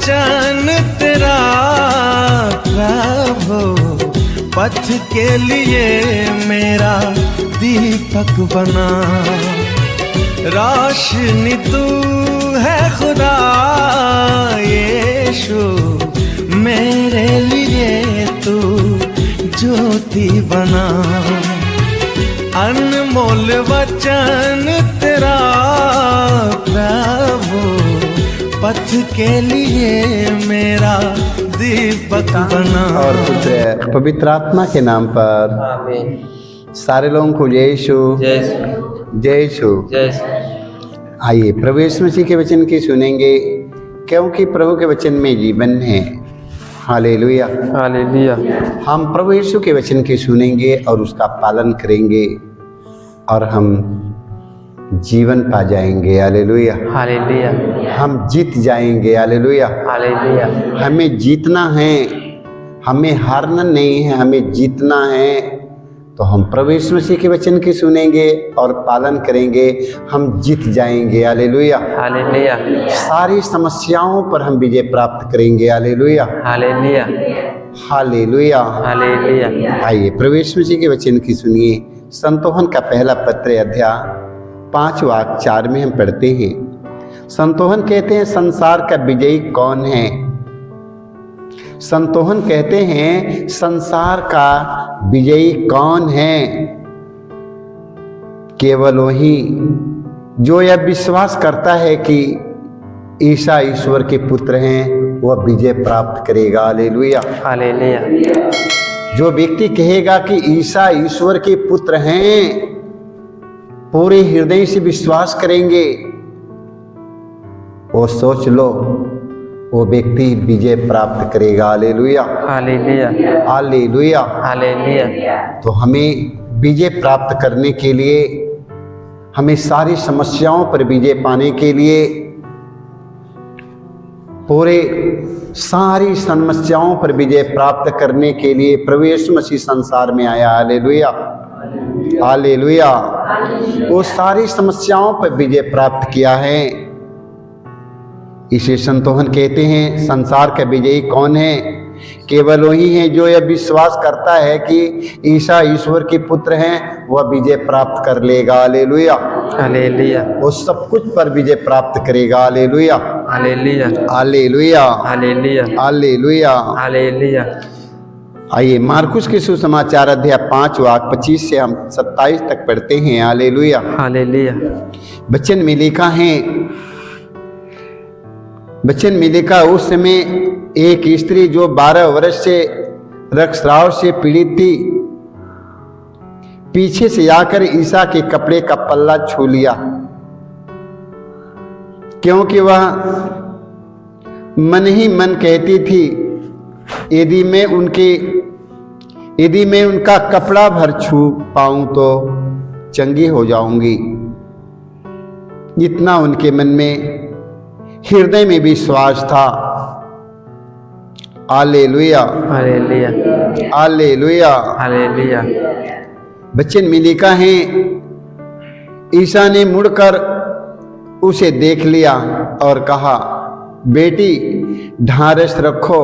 वचन तेरा प्रभु, पथ के लिए मेरा दीपक बना। रोशनी तू है खुदा यीशु, मेरे लिए तू ज्योति बना। अनमोल वचन तेरा प्रभु, पथ के लिए मेरा दीपक बना। और पुत्र पवित्र आत्मा के नाम पर आमीन। सारे लोगों को जय यीशु, जय यीशु, जय यीशु। जय यीशु। आइए प्रभु यीशु मसीह के वचन की सुनेंगे, क्योंकि प्रभु के वचन में जीवन है। Hallelujah, hallelujah. हम प्रभु यीशु के वचन की सुनेंगे और उसका पालन करेंगे और हम जीवन पा जाएंगे। Hallelujah, hallelujah. हम जीत जाएंगे। Hallelujah, hallelujah. हमें जीतना है, हमें हारना नहीं है, हमें जीतना है। तो हम प्रभु यीशु मसीह के वचन की सुनेंगे और पालन करेंगे, हम जीत जाएंगे। Hallelujah, hallelujah. सारी समस्याओं पर हम विजय प्राप्त करेंगे। Hallelujah, hallelujah. Hallelujah, hallelujah. आइए प्रभु यीशु मसीह के वचन की सुनिए। संतोहन का पहला पत्र अध्याय 5 वाक्य 4 में हम पढ़ते हैं। संतोहन कहते हैं, संसार का विजयी कौन है? संतोहन कहते हैं, संसार का विजयी कौन है? केवल वही जो यह विश्वास करता है कि ईसा ईश्वर के पुत्र हैं, वह विजय प्राप्त करेगा। Hallelujah, hallelujah. जो व्यक्ति कहेगा कि ईसा ईश्वर के पुत्र हैं, पूरे हृदय से विश्वास करेंगे, वो सोच लो, वो व्यक्ति विजय प्राप्त करेगा। Hallelujah, hallelujah. हालेलुया। हालेलुया। तो हमें विजय प्राप्त करने के लिए, हमें सारी समस्याओं पर विजय पाने के लिए, पूरे सारी समस्याओं पर विजय प्राप्त करने के लिए प्रभु यीशु मसीह संसार में आया। Hallelujah, hallelujah. वो सारी समस्याओं पर विजय प्राप्त किया है। इसे संतोहन कहते हैं, संसार का विजयी कौन है? केवल वही है जो यह विश्वास करता है कि ईसा ईश्वर के पुत्र हैं, वह विजय प्राप्त कर लेगा। Hallelujah, hallelujah. वो सब कुछ पर विजय प्राप्त करेगा। Hallelujah, hallelujah. Hallelujah, hallelujah. Hallelujah. Hallelujah. आइए मार्कुस के सुसमाचार अध्याय 5 वाक्य 25 से हम 27 तक पढ़ते हैं। हालेलुया। हालेलुया। वचन में लिखा है, वचन में लिखा, उस समय एक स्त्री जो 12 वर्ष से रक्तस्राव से पीड़ित थी, पीछे से आकर ईसा के कपड़े का पल्ला छू लिया, क्योंकि वह मन ही मन कहती थी, यदि मैं उनका कपड़ा भर छू पाऊं तो चंगी हो जाऊंगी। जितना उनके मन में, हृदय में विश्वास था। Hallelujah, hallelujah. हालेलुया। हालेलुया। वचन में लिखा है, ईसा ने मुड़कर उसे देख लिया और कहा, बेटी ढारस रखो,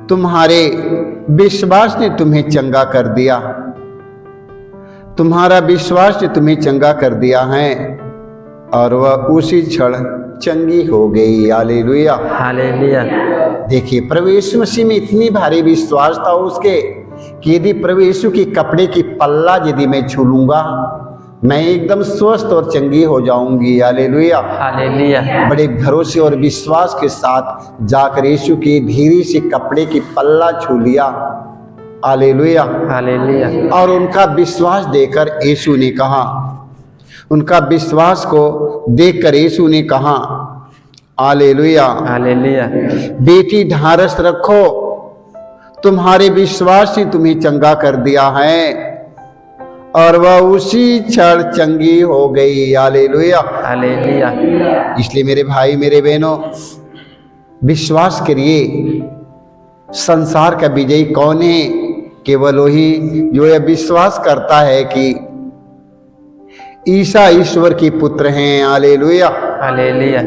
तुम्हारे विश्वास ने तुम्हें चंगा कर दिया। तुम्हारा विश्वास ने तुम्हें चंगा कर दिया है। और वह उसी क्षण चंगी हो गई। Hallelujah, hallelujah. देखिए प्रभु यीशु मसीह में इतनी भारी विश्वास था उसके कि यदि प्रभु यीशु के कपड़े की पल्ला यदि मैं छू लूंगा, मैं एकदम स्वस्थ और चंगी हो जाऊंगी। Hallelujah, hallelujah. बड़े भरोसे और विश्वास के साथ जाकर यीशु के धीरे से कपड़े की पल्ला छू लिया। Hallelujah, hallelujah. और उनका विश्वास देखकर यीशु ने कहा, उनका विश्वास को देखकर यीशु ने कहा, हालेलुया, हालेलुया। बेटी ढारस रखो, तुम्हारे विश्वास ने तुम्हें चंगा कर दिया है। और वह उसी क्षण चंगी हो गई। Hallelujah, hallelujah. इसलिए मेरे भाई मेरे बहनों, विश्वास करिए। संसार का विजयी कौन है? केवल वही जो यह विश्वास करता है कि ईसा ईश्वर के पुत्र हैं। हालेलुया, हालेलुया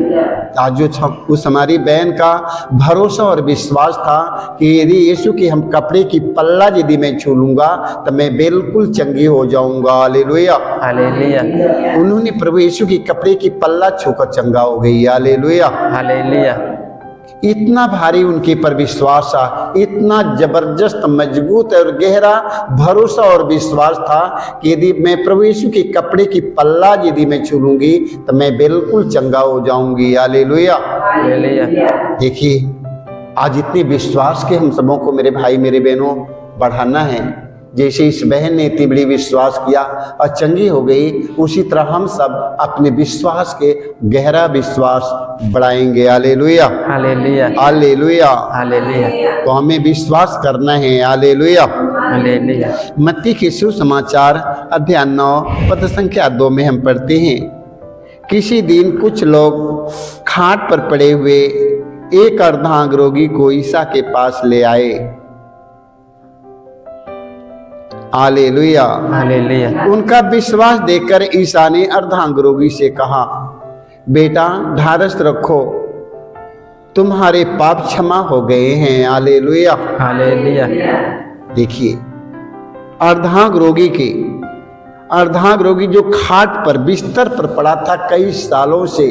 आज जो उस हमारी बहन का भरोसा और विश्वास था कि यदि यीशु की हम कपड़े की पल्ला यदि मैं छू लूंगा तो मैं बिल्कुल चंगी हो जाऊंगा। हालेलुया। हालेलुया उन्होंने प्रभु यीशु की कपड़े की पल्ला छूकर चंगा हो गई। हालेलुया। हालेलुया इतना भारी उनके पर विश्वास था, इतना जबरदस्त मजबूत और गहरा भरोसा और विश्वास था कि यदि मैं प्रभु यीशु के कपड़े की पल्ला यदि मैं छू लूंगी तो मैं बिल्कुल चंगा हो जाऊंगी। हालेलुया। हालेलुया देखिए आज इतने विश्वास के हम सबों को मेरे भाई मेरे बहनों बढ़ाना है। जैसे इस बहन ने इतनी बड़ी विश्वास किया और चंगी हो गई, उसी तरह हम सब अपने विश्वास के गहरा विश्वास बढ़ाएंगे। हालेलुया। Hallelujah hallelujah. हालेलुया तो हमें विश्वास करना है। हालेलुया। हालेलुया मत्ती के सुसमाचार अध्याय 9 पद संख्या 2 में हम पढ़ते हैं, किसी दिन कुछ लोग खाट पर पड़े हुए एक अर्धांग रोगी को ईसा के पास ले आए। हालेलुया। हालेलुया उनका विश्वास देखकर ईसा ने अर्धांग रोगी से कहा, बेटा ढारस रखो, तुम्हारे पाप क्षमा हो गए हैं। हालेलुया। हालेलुया देखिए अर्धांग रोगी जो खाट पर बिस्तर पर पड़ा था कई सालों से,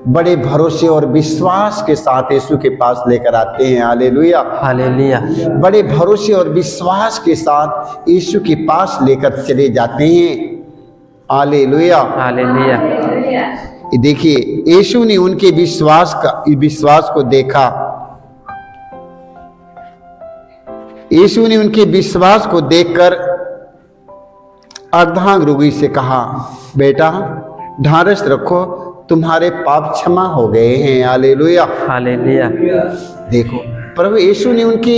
बड़े भरोसे और विश्वास के साथ यीशु के पास लेकर आते हैं। हालेलुया। हालेलुया बड़े भरोसे और विश्वास के साथ यीशु के पास लेकर चले जाते हैं। हालेलुया। हालेलुया देखिए यीशु ने उनके विश्वास को देखा। यीशु ने उनके विश्वास को देखकर अर्धांग रोगी से कहा, बेटा ढारस रखो, तुम्हारे पाप क्षमा हो गए हैं। हालेलुया। हालेलुया देखो प्रभु यीशु ने उनके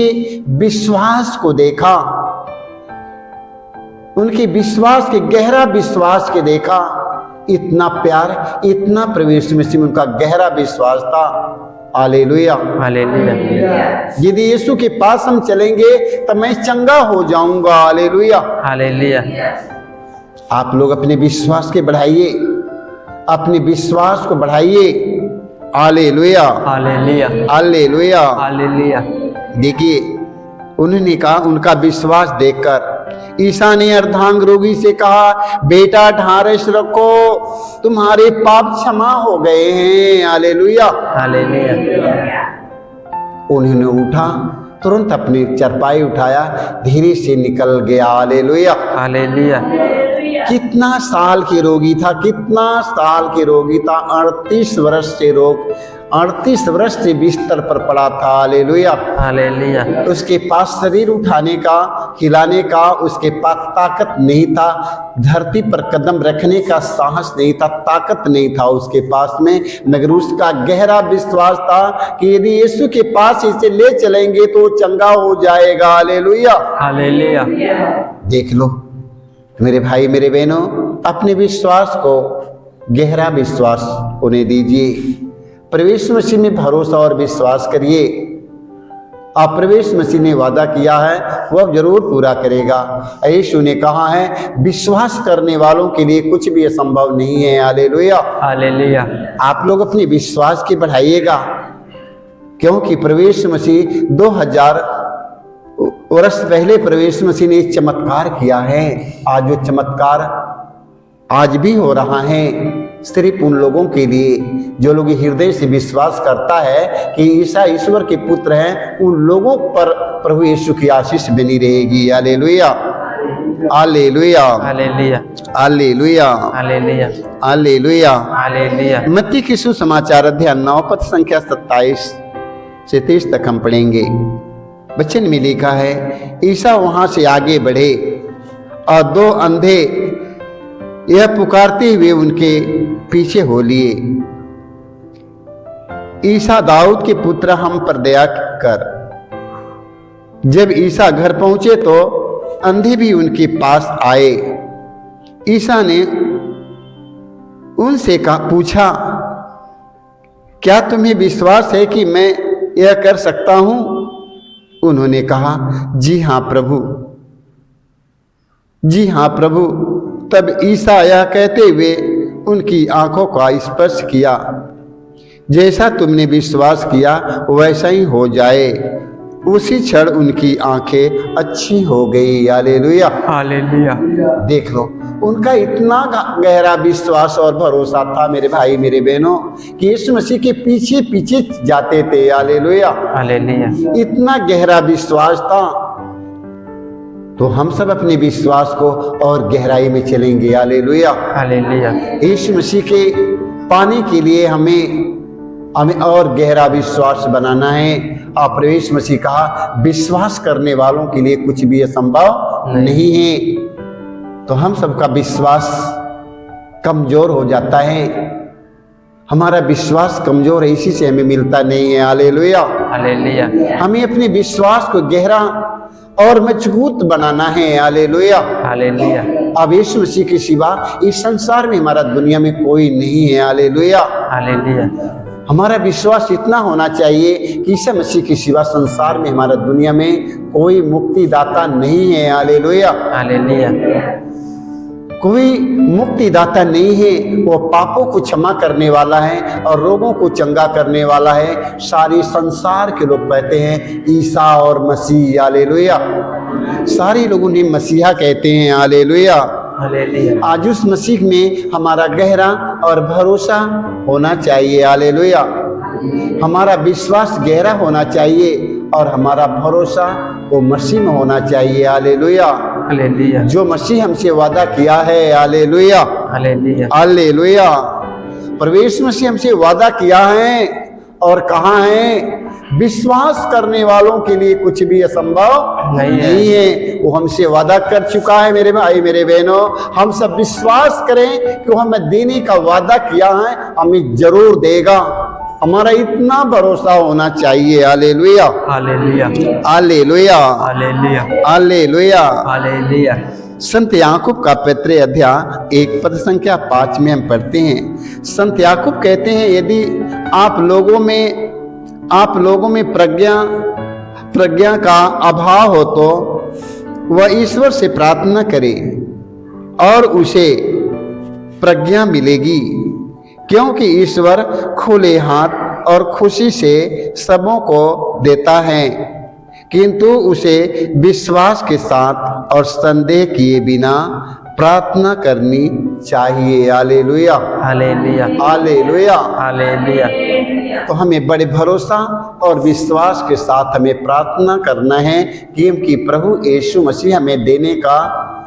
विश्वास को देखा, उनके विश्वास के गहरा विश्वास के देखा। इतना प्यार, इतना प्रभु यीशु मसीह में उनका गहरा विश्वास था। हालेलुया। हालेलुया यदि यीशु के पास हम चलेंगे तो मैं चंगा हो जाऊंगा। हालेलुया। हालेलुया आप लोग अपने विश्वास के बढ़ाइए, अपने विश्वास को बढ़ाइए। हालेलुया। Hallelujah hallelujah. हालेलुया देखिए उन्होंने कहा, उनका विश्वास देखकर ईसा ने अर्धांग रोगी से कहा, बेटा ढारस रखो, तुम्हारे पाप क्षमा हो गए हैं। हालेलुया। हालेलुया उन्होंने उठा, तुरंत अपनी चरपाई उठाया, धीरे से निकल गया। हालेलुया। हालेलुया कितना साल के रोगी था, कितना साल के रोगी था, 38 वर्ष से 38 वर्ष से बिस्तर पर पड़ा था। हालेलुया। हालेलुया उसके पास शरीर उठाने का, हिलाने का उसके पास ताकत नहीं था, धरती पर कदम रखने का साहस नहीं था, ताकत नहीं था उसके पास में, मगर उसका गहरा विश्वास था कि यदि यीशु के पास इसे ले चलेंगे तो चंगा हो जाएगा। हालेलुया। हालेलुया देख लो मेरे भाई मेरे बहनों, अपने विश्वास को गहरा विश्वास उन्हें दीजिए। प्रवेश मसीह में भरोसा और विश्वास करिए। आप प्रवेश मसीह ने वादा किया है वह जरूर पूरा करेगा। यीशु ने कहा है विश्वास करने वालों के लिए कुछ भी असंभव नहीं है। हालेलुया। हालेलुया आप लोग अपने विश्वास के बढ़ाइएगा, क्योंकि प्रवेश मसीह 2000 वर्ष पहले प्रवेश मसीह ने एक चमत्कार किया है। आज वो चमत्कार आज भी हो रहा है, सिर्फ उन लोगों के लिए जो लोग हृदय से विश्वास करता है कि ईसा ईश्वर के पुत्र हैं, उन लोगों पर प्रभु यीशु की आशीष बनी रहेगी। Hallelujah. Hallelujah. Hallelujah hallelujah. Hallelujah hallelujah. Hallelujah मत्ती के सुसमाचार अध्याय 9 पद संख्या 27 से 30 तक हम पढ़ेंगे। वचन में लिखा है, ईसा वहां से आगे बढ़े और 2 अंधे यह पुकारते हुए उनके पीछे हो लिए, ईसा दाऊद के पुत्र हम पर दया कर। जब ईसा घर पहुंचे तो अंधे भी उनके पास आए। ईसा ने उनसे पूछा, क्या तुम्हें विश्वास है कि मैं यह कर सकता हूं? उन्होंने कहा, जी हाँ प्रभु, जी हाँ प्रभु। तब ईसा यह कहते हुए उनकी आंखों का स्पर्श किया। जैसा तुमने विश्वास किया वैसा ही हो जाए। उसी क्षण उनकी आंखें अच्छी हो गई। हालेलुया, हालेलुया, देख लो, उनका इतना गहरा विश्वास और भरोसा था मेरे भाई मेरे बहनों कि यीशु मसीह के पीछे पीछे जाते थे। हालेलुया, हालेलुया, इतना गहरा विश्वास था। तो हम सब अपने विश्वास को और गहराई में चलेंगे। हालेलुया, हालेलुया, यीशु मसीह के पाने के लिए हमें और गहरा विश्वास बनाना है। और प्रभु मसीह कहा विश्वास करने वालों के लिए कुछ भी असंभव नहीं है। तो हम सबका विश्वास कमजोर हो जाता है। हमारा विश्वास कमजोर है, इसी से हमें मिलता नहीं है। हालेलुया, हालेलुया, हमें अपने विश्वास को गहरा और मजबूत बनाना है। हालेलुया, हालेलुया, अब यीशु मसीह के सिवा इस संसार में हमारा दुनिया में कोई नहीं है। हालेलुया, हालेलुया, हमारा विश्वास इतना होना चाहिए कि यीशु मसीह के सिवा संसार में हमारा दुनिया में कोई मुक्तिदाता नहीं है। हालेलुया, हालेलुया, कोई मुक्तिदाता नहीं है। वो पापों को क्षमा करने वाला है और रोगों को चंगा करने वाला है। सारे संसार के लोग कहते हैं ईसा और मसीह। हालेलुया, सारे लोग उन्हें मसीहा कहते हैं। हालेलुया, हालेलुया, आज उस मसीह में हमारा गहरा और भरोसा होना चाहिए। हालेलुया, हमारा विश्वास गहरा होना चाहिए और हमारा भरोसा वो मसीह में होना चाहिए। हालेलुया, हालेलुया, जो मसीह हमसे वादा किया है। हालेलुया, हालेलुया, हालेलुया, प्रवेश मसीह हमसे वादा किया है और कहा है विश्वास करने वालों के लिए कुछ भी असंभव नहीं है। वो हमसे वादा कर चुका है मेरे भाई मेरे बहनों। हम सब विश्वास करें कि वो हमें देने का वादा किया है, हमें जरूर देगा। हमारा इतना भरोसा होना चाहिए। Hallelujah, hallelujah, hallelujah, hallelujah, hallelujah. Hallelujah, संत याकूब का पत्र अध्याय 1 पद संख्या 5 में हम पढ़ते हैं। संत याकूब कहते हैं यदि आप लोगों में प्रज्ञा का अभाव हो तो वह ईश्वर से प्रार्थना करे और उसे प्रज्ञा मिलेगी, क्योंकि ईश्वर खुले हाथ और खुशी से सबों को देता है, किंतु उसे विश्वास के साथ और संदेह किए बिना प्रार्थना करनी चाहिए। हालेलुया, हालेलुया, हालेलुया, हालेलुया, तो हमें बड़े भरोसा और विश्वास के साथ हमें प्रार्थना करना है क्योंकि प्रभु यीशु मसीह हमें देने का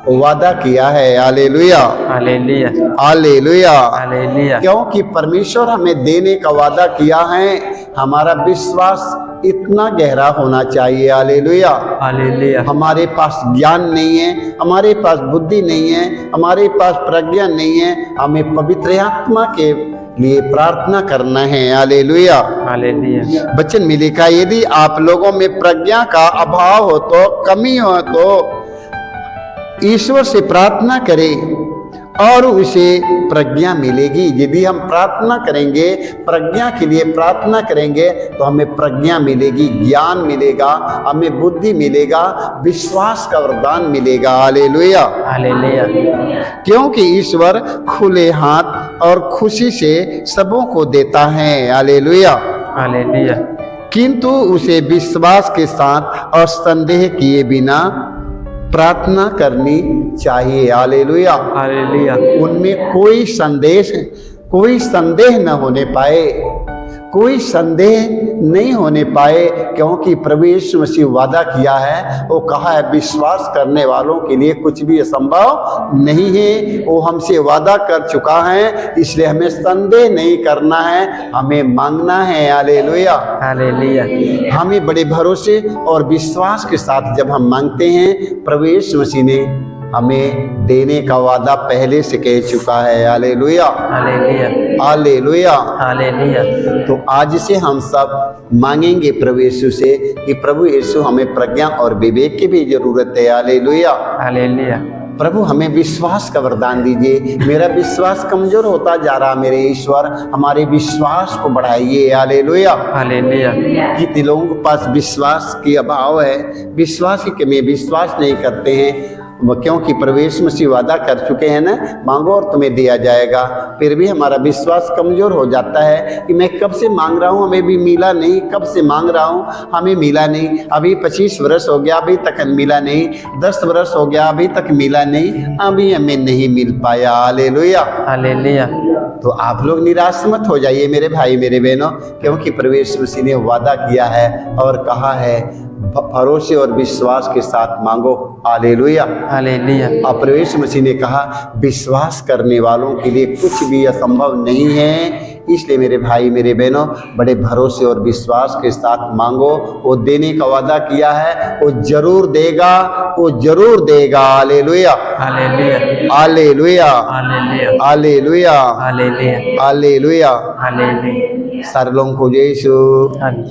वादा किया है। हालेलुया, हालेलुया, हालेलुया, हालेलुया, क्योंकि परमेश्वर हमें देने का वादा किया है। हमारा विश्वास इतना गहरा होना चाहिए। हालेलुया, हालेलुया, हमारे पास ज्ञान नहीं है, हमारे पास बुद्धि नहीं है, हमारे पास प्रज्ञा नहीं है, हमें पवित्र आत्मा के लिए प्रार्थना करना है। हालेलुया, हालेलुया, वचन में लिखा यदि आप लोगों में प्रज्ञा का अभाव हो तो कमी हो तो ईश्वर से प्रार्थना करें और उसे प्रज्ञा मिलेगी। यदि हम प्रार्थना करेंगे, प्रज्ञा के लिए प्रार्थना करेंगे तो हमें प्रज्ञा मिलेगी, ज्ञान मिलेगा, हमें बुद्धि मिलेगा, विश्वास का वरदान मिलेगा। हालेलुया, हालेलुया, क्योंकि ईश्वर खुले हाथ और खुशी से सबों को देता है। हालेलुया, हालेलुया, किंतु उसे विश्वास के साथ और संदेह किए बिना प्रार्थना करनी चाहिए। हालेलुया, हालेलुया, उनमें कोई संदेह न होने पाए, कोई संदेह नहीं होने पाए, क्योंकि प्रभु यीशु मसीह वादा किया है, वो कहा है विश्वास करने वालों के लिए कुछ भी असंभव नहीं है। वो हमसे वादा कर चुका है, इसलिए हमें संदेह नहीं करना है, हमें मांगना है। हालेलुया, हालेलुया, हमें बड़े भरोसे और विश्वास के साथ जब हम मांगते हैं, प्रभु यीशु मसीह ने हमें देने का वादा पहले से कह चुका है। Hallelujah, hallelujah, hallelujah. हालेलुया, तो आज से हम सब मांगेंगे प्रभु यीशु से कि प्रभु यीशु हमें प्रज्ञा और विवेक की भी जरूरत है। हालेलुया, हालेलुया, प्रभु हमें विश्वास का वरदान दीजिए। मेरा विश्वास कमजोर होता जा रहा, मेरे ईश्वर हमारे विश्वास को बढ़ाइए। हालेलुया, हालेलुया, कितने लोगों के पास विश्वास की अभाव है, विश्वास की कमी, विश्वास नहीं करते हैं, क्योंकि प्रवेश मसीह वादा कर चुके हैं ना, मांगो और तुम्हें दिया जाएगा। फिर भी हमारा विश्वास कमज़ोर हो जाता है कि मैं कब से मांग रहा हूँ, हमें भी मिला नहीं, कब से मांग रहा हूँ, हमें मिला नहीं, अभी 25 वर्ष हो गया अभी तक मिला नहीं, 10 वर्ष हो गया अभी तक मिला नहीं, अभी हमें नहीं मिल पाया। हालेलुया। हालेलुया। तो आप लोग निराश मत हो जाइए मेरे भाई मेरे बहनों, क्योंकि प्रवेश मसीह ने वादा किया है और कहा है भरोसे और विश्वास के साथ मांगो। हालेलुया। हालेलुया। और प्रवेश मसीह ने कहा विश्वास करने वालों के लिए कुछ भी असंभव नहीं है। इसलिए मेरे भाई मेरे बहनों, बड़े भरोसे और विश्वास के साथ मांगो। वो देने का वादा किया है, वो जरूर देगा, वो जरूर देगा। Hallelujah. Hallelujah. Hallelujah. Hallelujah. Hallelujah. Hallelujah. Hallelujah. Hallelujah. सारे लोगों को यीशु हालेलुया।